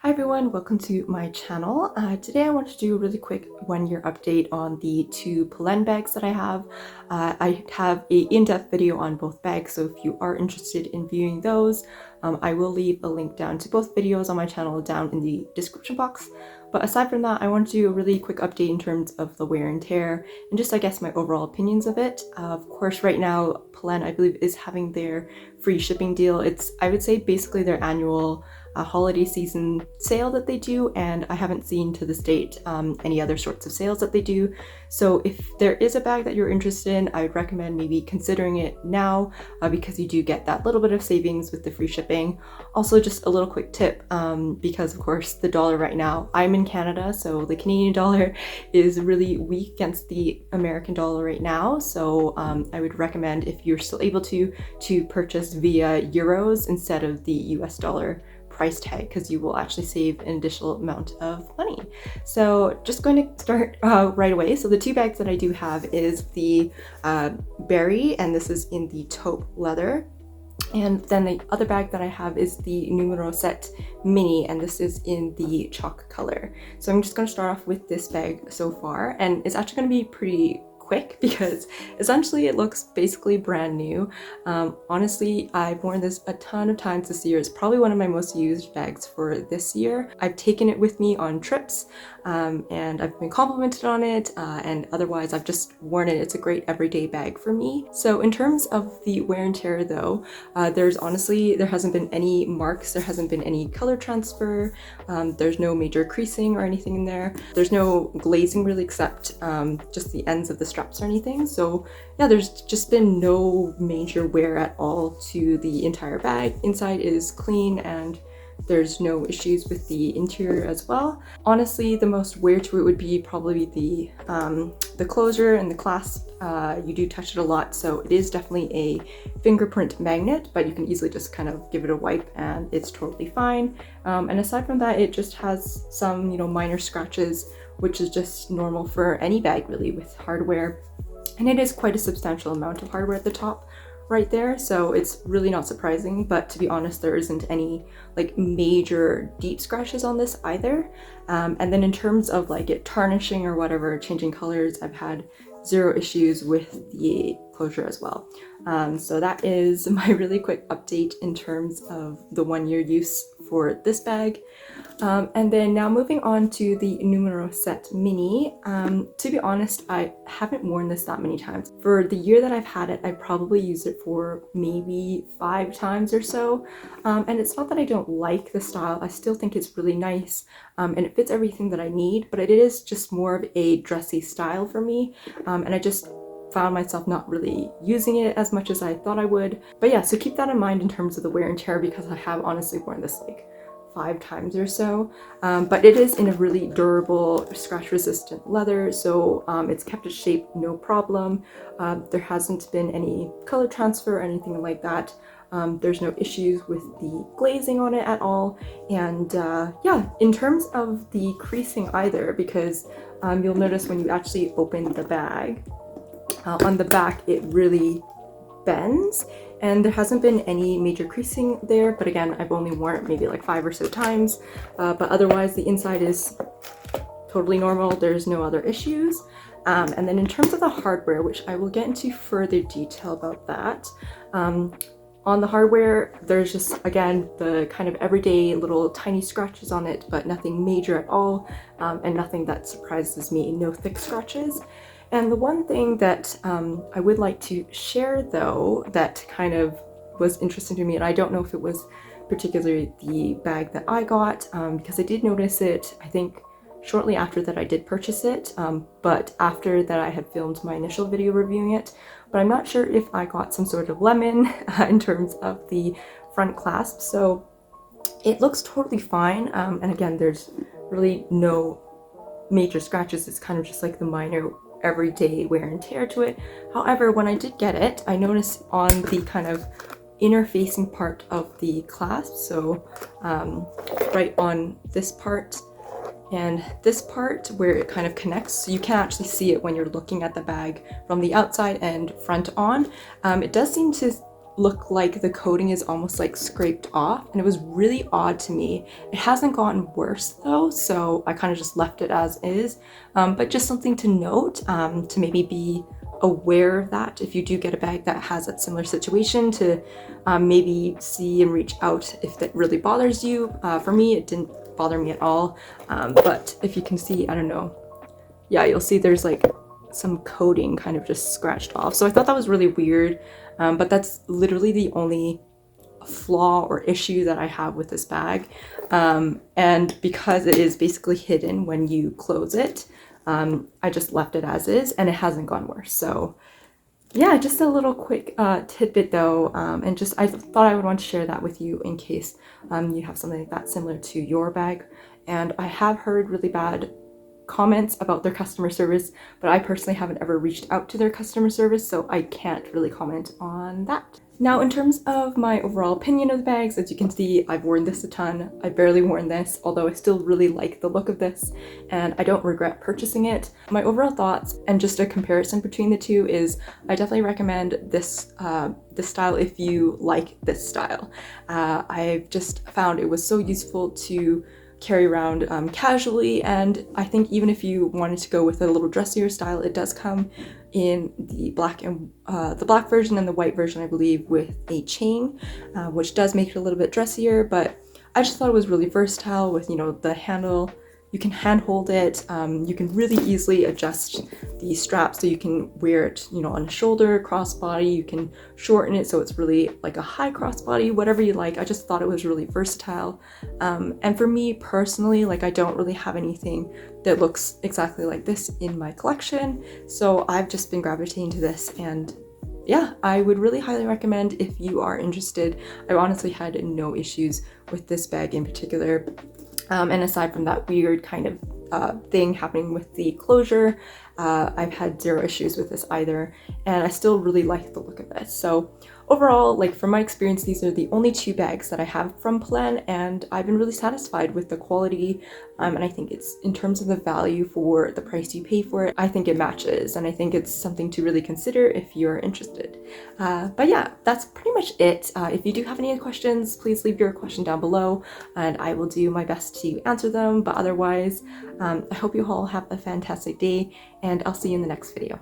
Hi everyone, welcome to my channel. Today I want to do a really quick one-year update on the two POLENE bags that I have. I have a in-depth video on both bags, so if you are interested in viewing those, I will leave a link down to both videos on my channel down in the description box. But aside from that, I want to do a really quick update in terms of the wear and tear and just, I guess, my overall opinions of it. Of course, right now, POLENE, I believe, is having their free shipping deal. It's, I would say, basically their annual holiday season sale that they do, and I haven't seen to this date any other sorts of sales that they do. So if there is a bag that you're interested in, I would recommend maybe considering it now because you do get that little bit of savings with the free shipping. Also, just a little quick tip, because of course the dollar right now, I'm in Canada, so the Canadian dollar is really weak against the American dollar right now. So I would recommend, if you're still able to purchase via euros instead of the US dollar price tag, because you will actually save an additional amount of money. So just going to start right away. So the two bags that I do have is the Beri, and this is in the taupe leather. And then the other bag that I have is the numero Sept mini, and this is in the chalk color. So I'm just going to start off with this bag so far, and it's actually going to be pretty quick because essentially it looks basically brand new. Honestly, I've worn this a ton of times this year. It's probably one of my most used bags for this year. I've taken it with me on trips and I've been complimented on it, and otherwise I've just worn it. It's a great everyday bag for me. So in terms of the wear and tear though, there hasn't been any marks, there hasn't been any color transfer, there's no major creasing or anything in there. There's no glazing really, except just the ends of the straps or anything. So yeah, there's just been no major wear at all to the entire bag. Inside is clean and there's no issues with the interior as well. Honestly, the most wear to it would be probably the closure and the clasp. You do touch it a lot, so it is definitely a fingerprint magnet, but you can easily just kind of give it a wipe and it's totally fine. And aside from that, it just has some, minor scratches, which is just normal for any bag really with hardware. And it is quite a substantial amount of hardware at the top right there, so it's really not surprising. But to be honest, there isn't any like major deep scratches on this either. And then in terms of like it tarnishing or whatever, changing colors, I've had zero issues with the closure as well. So that is my really quick update in terms of the 1 year use for this bag. And then now moving on to the numero Sept mini. To be honest, I haven't worn this that many times. For the year that I've had it, I probably used it for maybe 5 times or so. And it's not that I don't like the style, I still think it's really nice, and it fits everything that I need, but it is just more of a dressy style for me. And I just found myself not really using it as much as I thought I would. But yeah, so keep that in mind in terms of the wear and tear, because I have honestly worn this like 5 times or so. But it is in a really durable, scratch resistant leather, so it's kept its shape no problem. There hasn't been any color transfer or anything like that. There's no issues with the glazing on it at all. And yeah, in terms of the creasing either, because you'll notice when you actually open the bag, on the back it really bends, and there hasn't been any major creasing there. But again, I've only worn it maybe like 5 or so times, but otherwise the inside is totally normal. There's no other issues. And then in terms of the hardware, which I will get into further detail about that, on the hardware, there's just, again, the kind of everyday little tiny scratches on it, but nothing major at all, and nothing that surprises me, no thick scratches. And the one thing that I would like to share though, that kind of was interesting to me, and I don't know if it was particularly the bag that I got, because I did notice it, I think, shortly after that I did purchase it, but after that I had filmed my initial video reviewing it. But I'm not sure if I got some sort of lemon in terms of the front clasp. So it looks totally fine, and again, there's really no major scratches. It's kind of just like the minor everyday wear and tear to it. However, when I did get it, I noticed on the kind of inner facing part of the clasp, so right on this part and this part where it kind of connects, so you can actually see it when you're looking at the bag from the outside and front on, it does seem to look like the coating is almost like scraped off, and it was really odd to me. It hasn't gotten worse though, so I kind of just left it as is, but just something to note, to maybe be aware of that if you do get a bag that has that similar situation, to maybe see and reach out if that really bothers you. For me, it didn't bother me at all, but if you can see, I don't know, yeah, you'll see there's like some coating kind of just scratched off. So I thought that was really weird, but that's literally the only flaw or issue that I have with this bag. And because it is basically hidden when you close it, I just left it as is, and it hasn't gone worse. So yeah, just a little quick tidbit though, and just I thought I would want to share that with you in case you have something like that similar to your bag. And I have heard really bad comments about their customer service, but I personally haven't ever reached out to their customer service, so I can't really comment on that. Now, in terms of my overall opinion of the bags, as you can see, I've worn this a ton. I've barely worn this, although I still really like the look of this, and I don't regret purchasing it. My overall thoughts, and just a comparison between the two, is I definitely recommend this this style if you like this style. I've just found it was so useful to carry around casually, and I think even if you wanted to go with a little dressier style, it does come in the black and the black version and the white version, I believe, with a chain, which does make it a little bit dressier. But I just thought it was really versatile with, you know, the handle. You can hand hold it. You can really easily adjust the strap so you can wear it, you know, on a shoulder, crossbody. You can shorten it so it's really like a high crossbody, whatever you like. I just thought it was really versatile. And for me personally, like, I don't really have anything that looks exactly like this in my collection. So I've just been gravitating to this, and yeah, I would really highly recommend if you are interested. I honestly had no issues with this bag in particular. And aside from that weird kind of thing happening with the closure, I've had zero issues with this either, and I still really like the look of this. So overall, like, from my experience, these are the only two bags that I have from POLENE, and I've been really satisfied with the quality, and I think it's, in terms of the value for the price you pay for it, I think it matches, and I think it's something to really consider if you're interested. But yeah, that's pretty much it. If you do have any questions, please leave your question down below, and I will do my best to answer them. But otherwise, I hope you all have a fantastic day, and I'll see you in the next video.